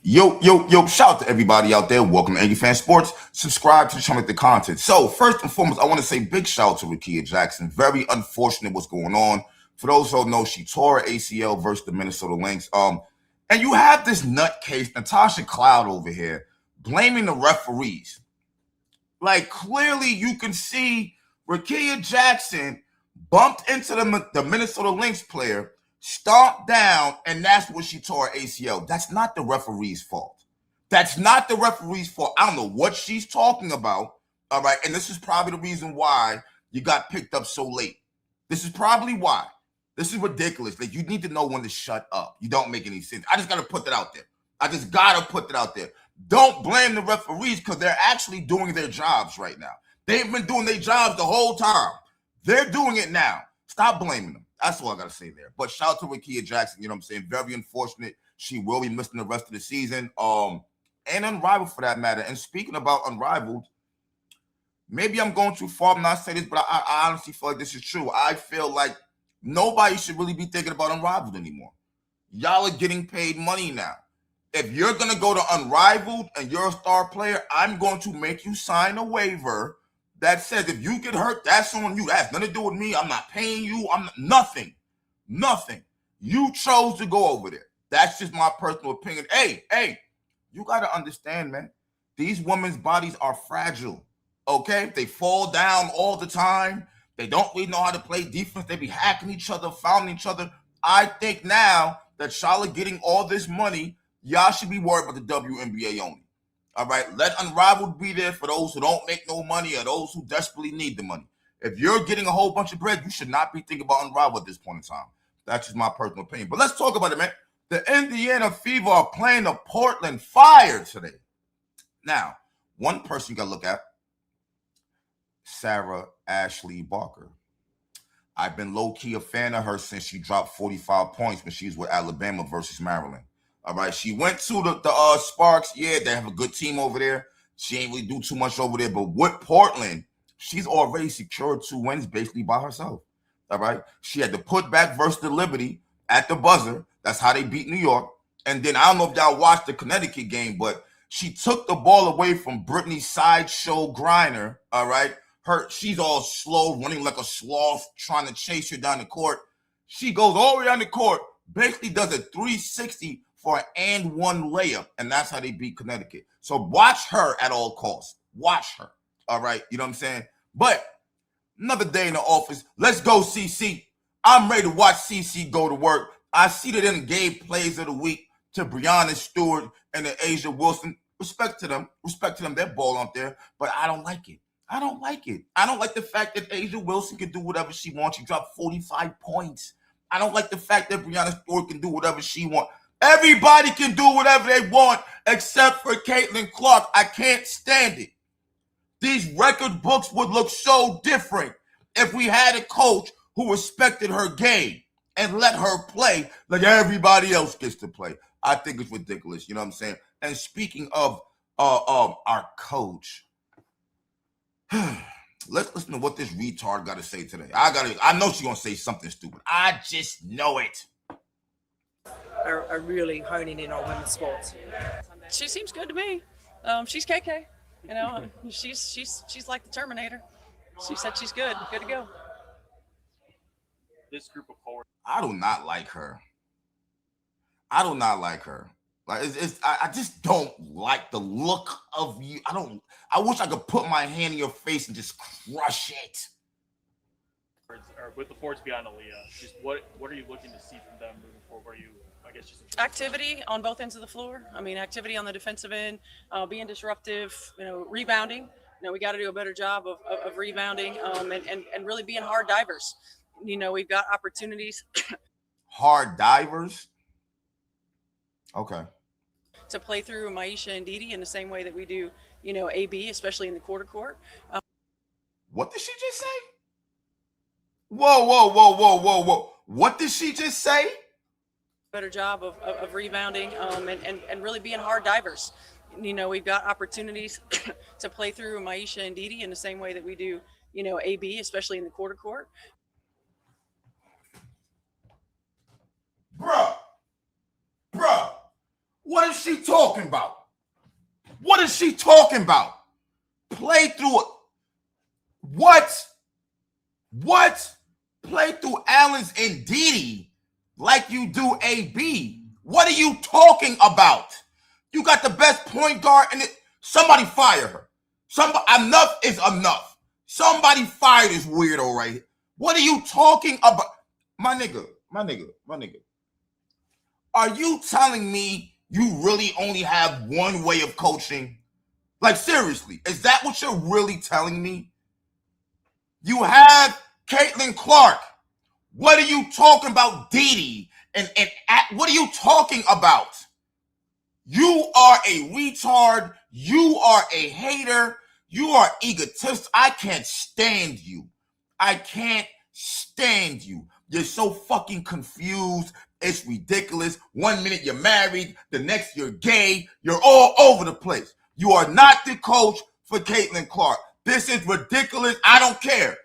Yo, shout out to everybody out there. Welcome to Angry Fan Sports. Subscribe to the channel, like the content. So, first and foremost, I want to say big shout out to Rickea Jackson. Very unfortunate what's going on. For those who don't know, she tore her ACL versus the Minnesota Lynx. And you have this nutcase, Natasha Cloud over here, blaming the referees. Like, clearly you can see Rickea Jackson bumped into the Minnesota Lynx player, stomped down, and that's when she tore her ACL. That's not the referee's fault. That's not the referee's fault. I don't know what she's talking about, all right? And this is probably the reason why you got picked up so late. This is probably why. This is ridiculous. Like, you need to know when to shut up. You don't make any sense. I just got to put that out there. I just got to put that out there. Don't blame the referees because they're actually doing their jobs right now. They've been doing their jobs the whole time. They're doing it now. Stop blaming them. That's all I got to say there. But shout out to Rickea Jackson. You know what I'm saying? Very unfortunate. She will be missing the rest of the season. And Unrivaled for that matter. And speaking about Unrivaled, maybe I'm going too far when I say this, but I honestly feel like this is true. I feel like nobody should really be thinking about Unrivaled anymore. Y'all are getting paid money now. If you're going to go to Unrivaled and you're a star player, I'm going to make you sign a waiver that says if you get hurt, that's on you. That has nothing to do with me. I'm not paying you. Nothing. You chose to go over there. That's just my personal opinion. Hey, you got to understand, man. These women's bodies are fragile, okay? They fall down all the time. They don't really know how to play defense. They be hacking each other, fouling each other. I think now that Charlotte getting all this money, y'all should be worried about the WNBA only. All right, let Unrivaled be there for those who don't make no money or those who desperately need the money. If you're getting a whole bunch of bread, you should not be thinking about Unrivaled at this point in time. That's just my personal opinion. But let's talk about it, man. The Indiana Fever are playing the Portland Fire today. Now, one person you got to look at, Sarah Ashley Barker. I've been low-key a fan of her since she dropped 45 points when she was with Alabama versus Maryland. All right, she went to the Sparks. Yeah, they have a good team over there. She ain't really do too much over there. But with Portland, she's already secured 2 wins basically by herself. All right, she had the putback versus the Liberty at the buzzer. That's how they beat New York. And then I don't know if y'all watched the Connecticut game, but she took the ball away from Brittany Sideshow Griner. All right, she's all slow, running like a sloth, trying to chase her down the court. She goes all the way down the court, basically does a 360 for an and one layup, and that's how they beat Connecticut. So watch her at all costs. Watch her. All right, you know what I'm saying? But another day in the office. Let's go, CC. I'm ready to watch CC go to work. I see that they gave plays of the week to Breonna Stewart and to Asia Wilson. Respect to them. They're ball out there, but I don't like it. I don't like the fact that Asia Wilson can do whatever she wants. She dropped 45 points. I don't like the fact that Breonna Stewart can do whatever she wants. Everybody can do whatever they want except for Caitlin Clark. I can't stand it. These record books would look so different if we had a coach who respected her game and let her play like everybody else gets to play. I think it's ridiculous. You know what I'm saying? And speaking of our coach, let's listen to what this retard got to say today. I know she's going to say something stupid. I just know it. Are really honing in on women's sports. She seems good to me. She's KK. You know, she's like the Terminator. She said she's good to go. This group of forwards. I do not like her. Like I just don't like the look of you. I wish I could put my hand in your face and just crush it. Or with the forwards beyond Aaliyah, just what are you looking to see from them moving forward? What are you, I guess, just Activity on both ends of the floor. I mean, activity on the defensive end, being disruptive. You know, rebounding. You know, we got to do a better job of rebounding and really being hard divers. You know, we've got opportunities. Hard divers. Okay. To play through Maisha and Didi in the same way that we do, you know, AB, especially in the quarter court. What did she just say? Whoa. What did she just say? Better job of rebounding and really being hard divers. You know, we've got opportunities to play through Maisha and Didi in the same way that we do, you know, AB, especially in the quarter court. Bruh. What if she talking about? What is she talking about? Play through it. What? Play through Allen's and Didi like you do AB. What are you talking about? You got the best point guard in it. Somebody fire her. Enough is enough. Somebody fire this weirdo right here. What are you talking about? My nigga. Are you telling me you really only have one way of coaching? Like, seriously, is that what you're really telling me? You have Caitlin Clark. What are you talking about, Didi? And what are you talking about? You are a retard. You are a hater. You are egotist. I can't stand you. I can't stand you. You're so fucking confused. It's ridiculous. 1 minute you're married. The next you're gay. You're all over the place. You are not the coach for Caitlin Clark. This is ridiculous. I don't care.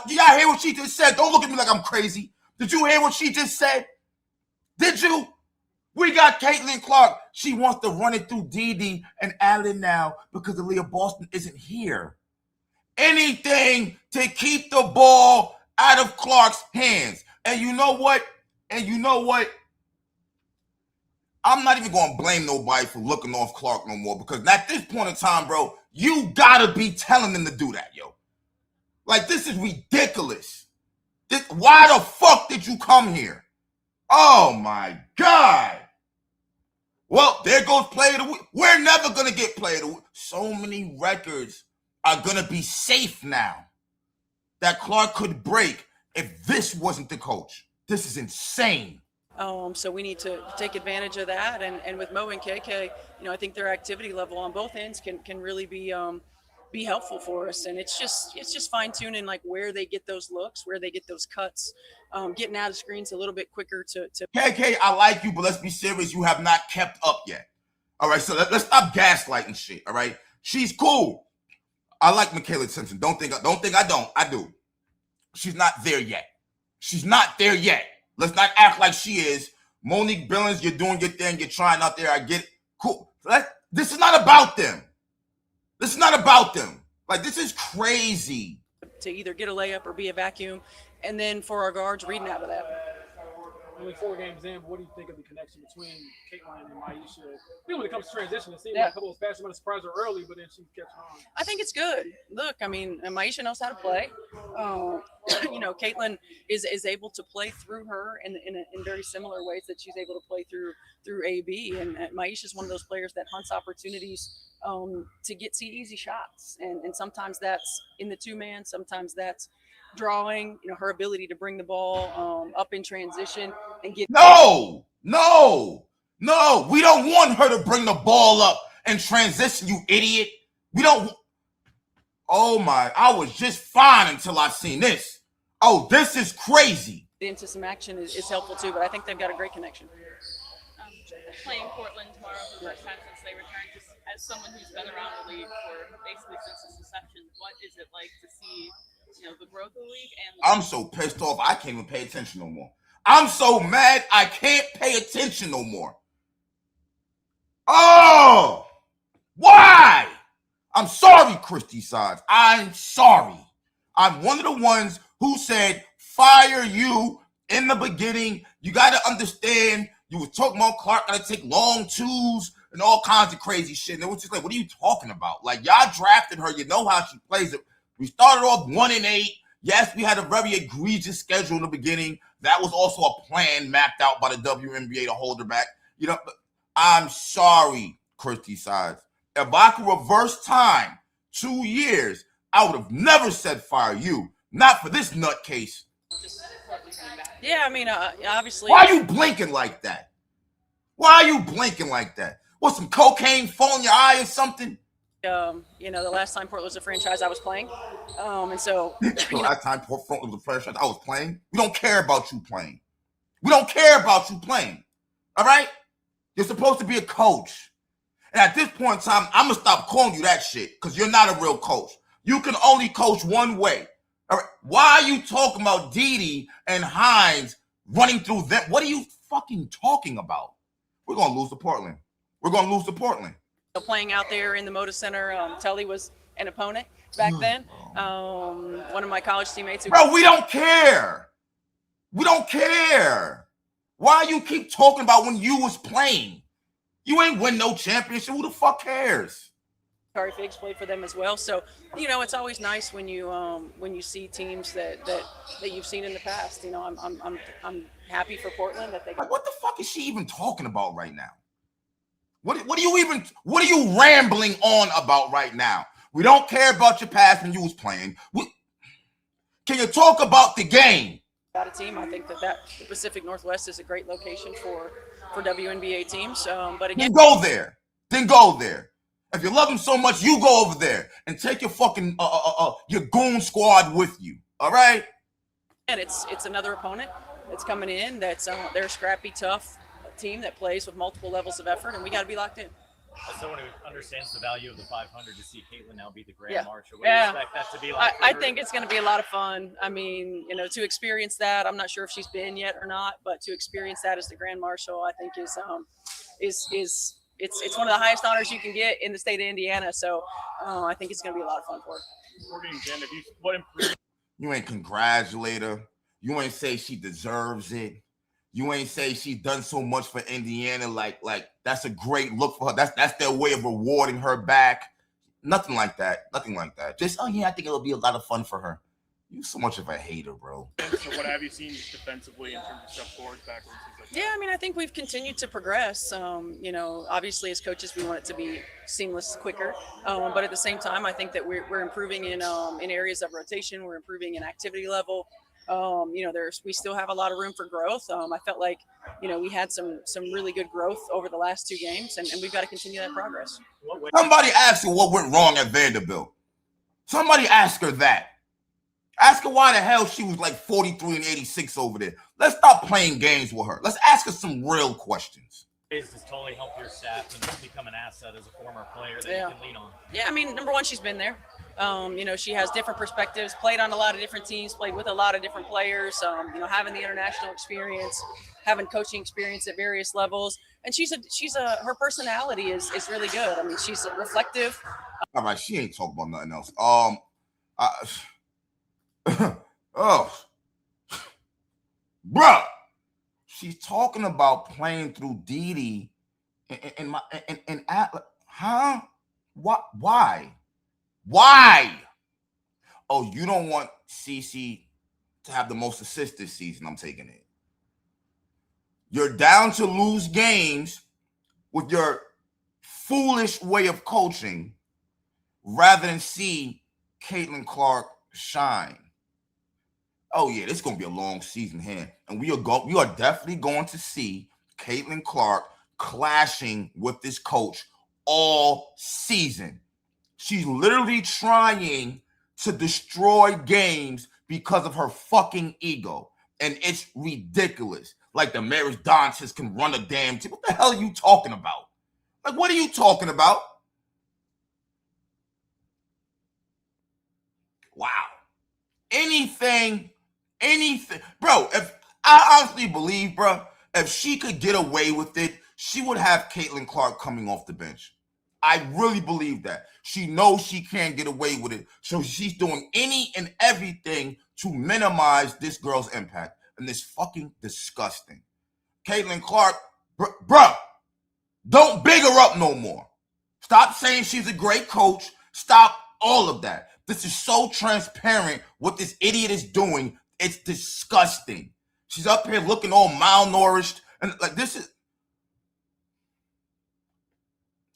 You gotta hear what she just said. Don't look at me like I'm crazy. Did you hear what she just said? Did you? We got Caitlin Clark. She wants to run it through Didi and Allen now because Aaliyah Boston isn't here. Anything to keep the ball out of Clark's hands. And you know what? I'm not even going to blame nobody for looking off Clark no more, because at this point in time, bro, you got to be telling them to do that, yo. Like, this is ridiculous. Why the fuck did you come here? Oh, my God. Well, there goes play of the week. We're never going to get play of the week. So many records are going to be safe now that Clark could break if this wasn't the coach. This is insane. So we need to take advantage of that. And with Mo and KK, I think their activity level on both ends can really be helpful for us. And it's just fine tuning like where they get those looks, where they get those cuts, getting out of screens a little bit quicker to KK, I like you, but let's be serious. You have not kept up yet. All right, so let's stop gaslighting shit. All right, she's cool. I like Michaela Simpson. Don't think I don't. I do. She's not there yet. Let's not act like she is. Monique Billings, you're doing your thing. You're trying out there. I get it. Cool. This is not about them. Like, this is crazy. To either get a layup or be a vacuum. And then for our guards, reading out of that. Only 4 games in, but what do you think of the connection between Caitlin and Maisha? I think when it comes to transition, it seems like a couple of passes might have surprised her early, but then she kept on. I think it's good. Look, I mean, Maisha knows how to play. Caitlin is able to play through her in very similar ways that she's able to play through AB. And Maisha is one of those players that hunts opportunities to get easy shots. And sometimes that's in the 2-man, sometimes that's drawing, her ability to bring the ball up in transition and get. No, we don't want her to bring the ball up and transition, you idiot. We don't. Oh my, I was just fine until I seen this. Oh, this is crazy. Into some action is helpful too, but I think they've got a great connection. Playing Portland tomorrow for the first time since they returned, just as someone who's been around the league for basically since its inception, what is it like to see the growth of the league? And I'm so pissed off I can't even pay attention no more. I'm so mad I can't pay attention no more. Oh, why? I'm sorry, Christy Sides. I'm sorry. I'm one of the ones who said fire you in the beginning. You got to understand, you was talking about Clark got to take long twos and all kinds of crazy shit. And it was just like, what are you talking about? Like, y'all drafted her. You know how she plays it. We started off 1-8. Yes, we had a very egregious schedule in the beginning. That was also a plan mapped out by the WNBA to hold her back. I'm sorry, Christy Sides. If I could reverse time 2 years, I would have never said fire you. Not for this nutcase. Yeah, I mean, obviously. Why are you blinking like that? What, some cocaine falling in your eye or something? The last time Portland was a franchise, I was playing. And so. The last time Portland was a franchise, I was playing. We don't care about you playing. All right? You're supposed to be a coach. And at this point in time, I'm going to stop calling you that shit because you're not a real coach. You can only coach one way. All right? Why are you talking about Didi and Hines running through them? What are you fucking talking about? We're going to lose to Portland. we're going to lose to Portland. Playing out there in the Moda Center, Tully was an opponent back then. One of my college teammates. Bro, we don't care. We don't care. Why you keep talking about when you was playing? You ain't win no championship. Who the fuck cares? Kari Figs played for them as well. So, you know, it's always nice when you see teams that you've seen in the past. You know, I'm happy for Portland that they. Like, what the fuck is she even talking about right now? What are you rambling on about right now? We don't care about your past when you was playing. Can you talk about the game? Got a team. I think that the Pacific Northwest is a great location for WNBA teams. But again, Then go there. If you love them so much, you go over there and take your fucking your goon squad with you. All right. And it's another opponent that's coming in. They're a scrappy, tough team that plays with multiple levels of effort, and we got to be locked in. As someone who understands the value of the 500, to see Caitlin now be the Grand Marshal, what do you expect that to be like? I think it's going to be a lot of fun. I mean, you know, to experience that, I'm not sure if she's been yet or not, but to experience that as the Grand Marshal, I think is it's one of the highest honors you can get in the state of Indiana. So I think it's going to be a lot of fun for her. You ain't congratulate her. You ain't say she deserves it. You ain't say she's done so much for Indiana. Like that's a great look for her. That's their way of rewarding her back. Nothing like that. Nothing like that. Just, oh yeah, I think it'll be a lot of fun for her. You so much of a hater, bro. So what have you seen defensively in terms of stuff forwards, backwards, things like that? Yeah, I mean, I think we've continued to progress. You know, obviously as coaches, we want it to be seamless, quicker. But at the same time, I think that we're improving in areas of rotation. We're improving in activity level. You know, we still have a lot of room for growth. I felt like, you know, we had some really good growth over the last 2 games, and we've got to continue that progress. Somebody asked her what went wrong at Vanderbilt. Somebody asked her that. Ask her why the hell she was like 43 and 86 over there. Let's stop playing games with her. Let's ask her some real questions. Ways to totally help your staff and become an asset as a former player that you can lean on. Yeah, I mean, number one, she's been there. You know, she has different perspectives, played on a lot of different teams, played with a lot of different players, you know, having the international experience, having coaching experience at various levels. And her personality is really good. I mean, she's reflective. All right, she ain't talking about nothing else. Oh, bruh, she's talking about playing through Didi and huh? What? Why? Oh, you don't want CC to have the most assists this season. I'm taking it. You're down to lose games with your foolish way of coaching rather than see Caitlin Clark shine. Oh yeah, this is gonna be a long season here, and we are definitely going to see Caitlin Clark clashing with this coach all season. She's literally trying to destroy games because of her fucking ego, and it's ridiculous. Like the Maris Doncic can run a damn team. What the hell are you talking about? Like, what are you talking about? Wow. Anything, bro, if I honestly believe, bro, if she could get away with it, she would have Caitlin Clark coming off the bench. I really believe that. She knows she can't get away with it, so she's doing any and everything to minimize this girl's impact, and it's fucking disgusting. Caitlin Clark, bro, don't big her up no more. Stop saying she's a great coach. Stop all of that. This is so transparent what this idiot is doing. It's disgusting. She's up here looking all malnourished. And like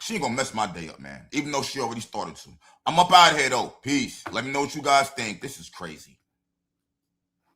she ain't gonna mess my day up, man. Even though she already started to. I'm up out of here though. Peace. Let me know what you guys think. This is crazy.